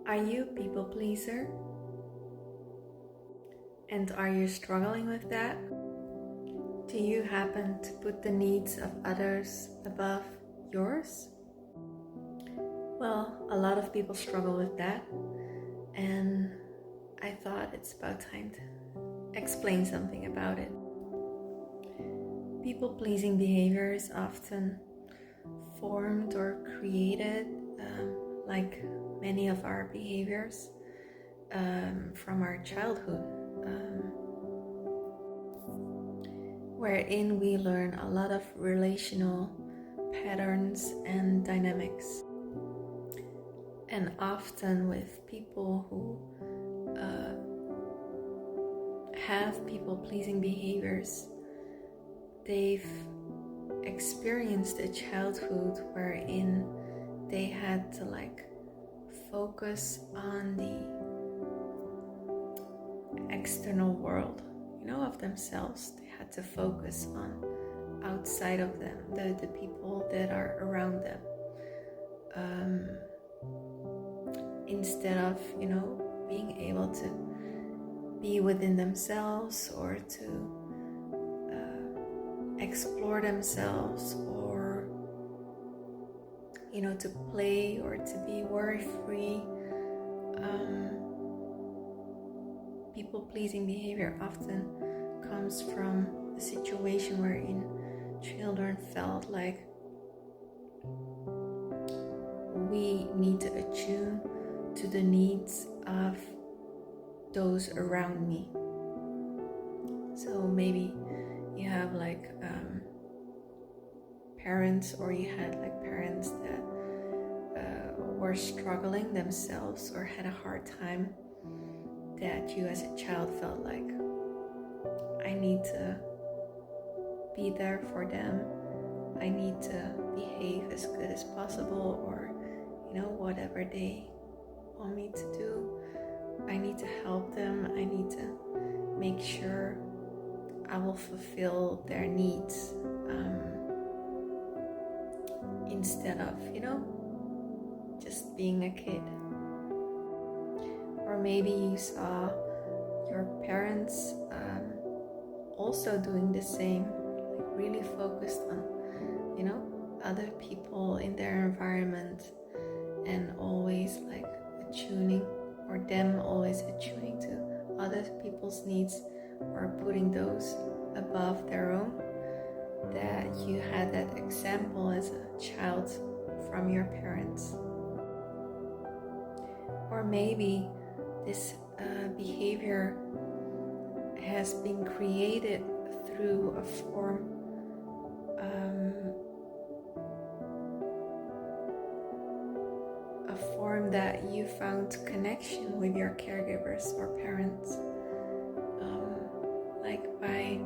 Are you a people pleaser? And are you struggling with that? Do you happen to put the needs of others above yours? Well, a lot of people struggle with that, and I thought it's about time to explain something about it. People-pleasing behavior is often formed or created, like many of our behaviors, from our childhood, wherein we learn a lot of relational patterns and dynamics. And often with people who have people-pleasing behaviors, they've experienced a childhood wherein they had to focus on the external world, of themselves. They had to focus on outside of them, the people that are around them, instead of being able to be within themselves or to explore themselves, or to play or to be worry-free. People-pleasing behavior often comes from a situation wherein children felt like we need to attune to the needs of those around me. So maybe you have parents, or you had parents that were struggling themselves or had a hard time, that you as a child felt like, I need to be there for them, I need to behave as good as possible, or whatever they want me to do, I need to help them, I need to make sure I will fulfill their needs, instead of just being a kid. Or maybe you saw your parents also doing the same, really focused on other people in their environment, and always attuning, or them always attuning to other people's needs, or putting those above their own. That you had that example as a child from your parents. Or maybe this behavior has been created through a form that you found connection with your caregivers or parents, by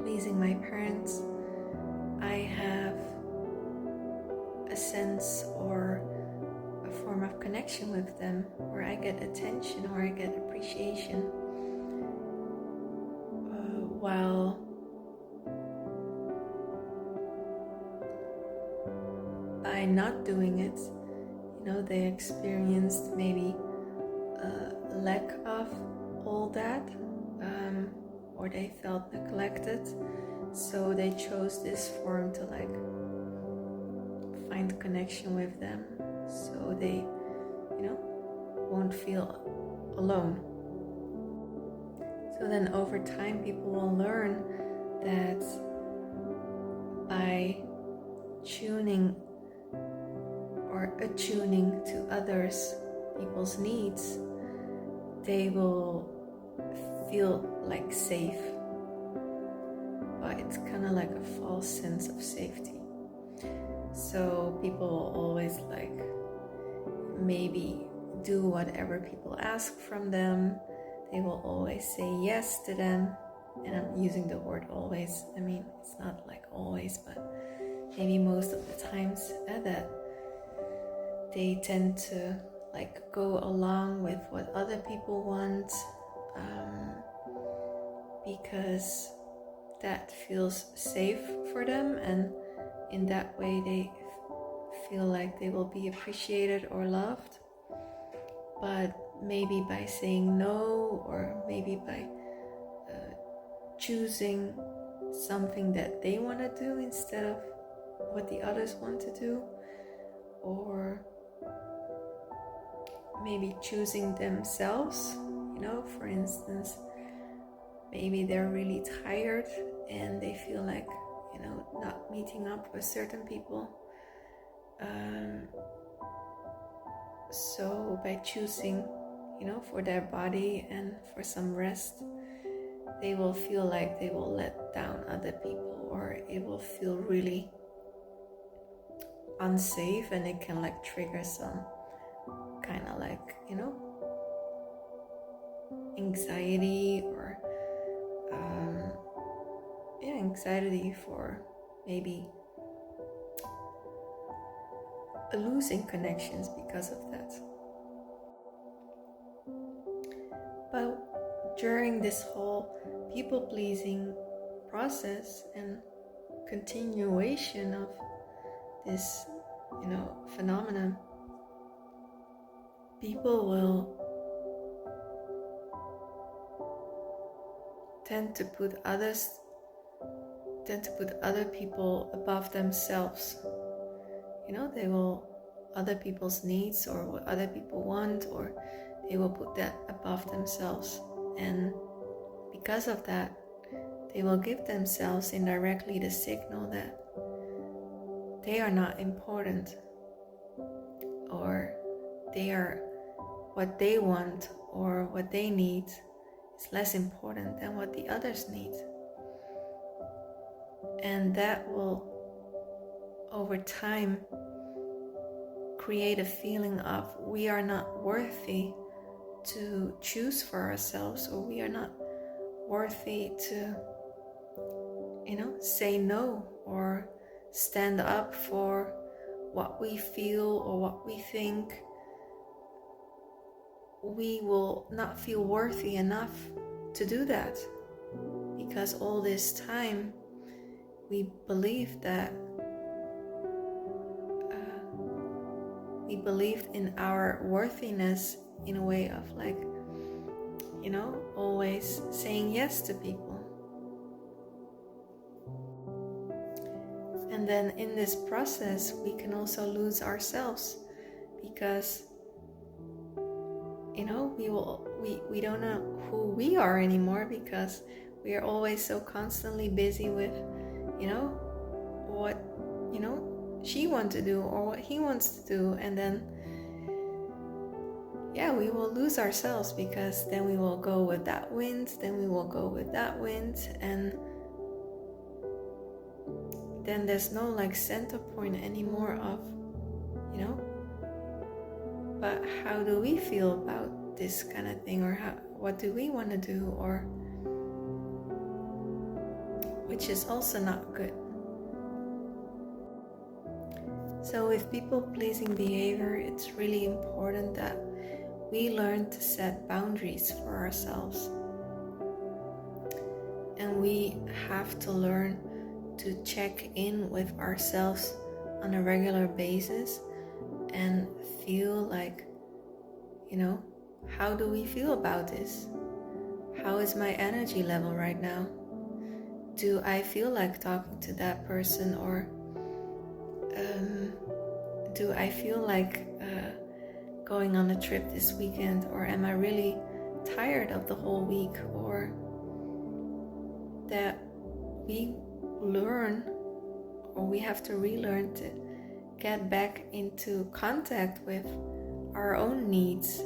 pleasing my parents, I have a sense or a form of connection with them, or I get attention, or I get appreciation, while by not doing it, they experienced maybe a lack of all that, or they felt neglected, so they chose this form to find connection with them, so they won't feel alone. So then over time people will learn that by tuning or attuning to others people's needs, they will feel safe, but it's kind of like a false sense of safety. So people will always maybe do whatever people ask from them. They will always say yes to them, and I'm using the word always, it's not always, but maybe most of the times that they tend to go along with what other people want, because that feels safe for them, and in that way they feel like they will be appreciated or loved. but maybe by saying no, or maybe by choosing something that they want to do instead of what the others want to do, or maybe choosing themselves. For instance, maybe they're really tired and they feel like not meeting up with certain people, so by choosing for their body and for some rest, they will feel like they will let down other people, or it will feel really unsafe, and it can like trigger some kind of like anxiety, or anxiety for maybe losing connections because of that. But during this whole people-pleasing process and continuation of this phenomenon, people will tend to put other people above themselves. They will other people's needs, or what other people want, or they will put that above themselves, and because of that, they will give themselves indirectly the signal that they are not important, or what they want or what they need is less important than what the others need. And that will, over time, create a feeling of we are not worthy to choose for ourselves, or we are not worthy to say no, or stand up for what we feel or what we think. We will not feel worthy enough to do that, because all this time we believed in our worthiness in a way of like always saying yes to people. And then in this process we can also lose ourselves, because we don't know who we are anymore, because we are always so constantly busy with what she wants to do or what he wants to do, and then we will lose ourselves, because then we will go with that wind, and then there's no like center point anymore of but how do we feel about this kind of thing, or what do we want to do, or which is also not good. So with people-pleasing behavior, it's really important that we learn to set boundaries for ourselves. And we have to learn to check in with ourselves on a regular basis and feel like, how do we feel about this? How is my energy level right now? Do I feel like talking to that person, or do I feel like going on a trip this weekend, or am I really tired of the whole week? Or that we learn, or we have to relearn to get back into contact with our own needs,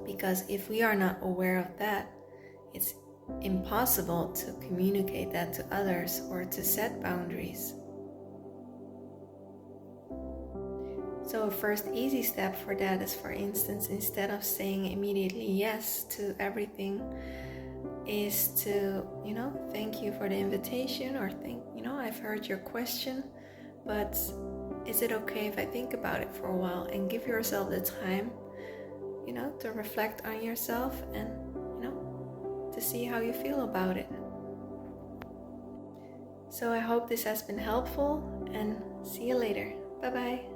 because if we are not aware of that, it's impossible to communicate that to others or to set boundaries. So a first easy step for that is, for instance, instead of saying immediately yes to everything, is to, thank you for the invitation, or I've heard your question, but is it okay if I think about it for a while? And give yourself the time, to reflect on yourself and, to see how you feel about it. So I hope this has been helpful, and see you later. Bye-bye.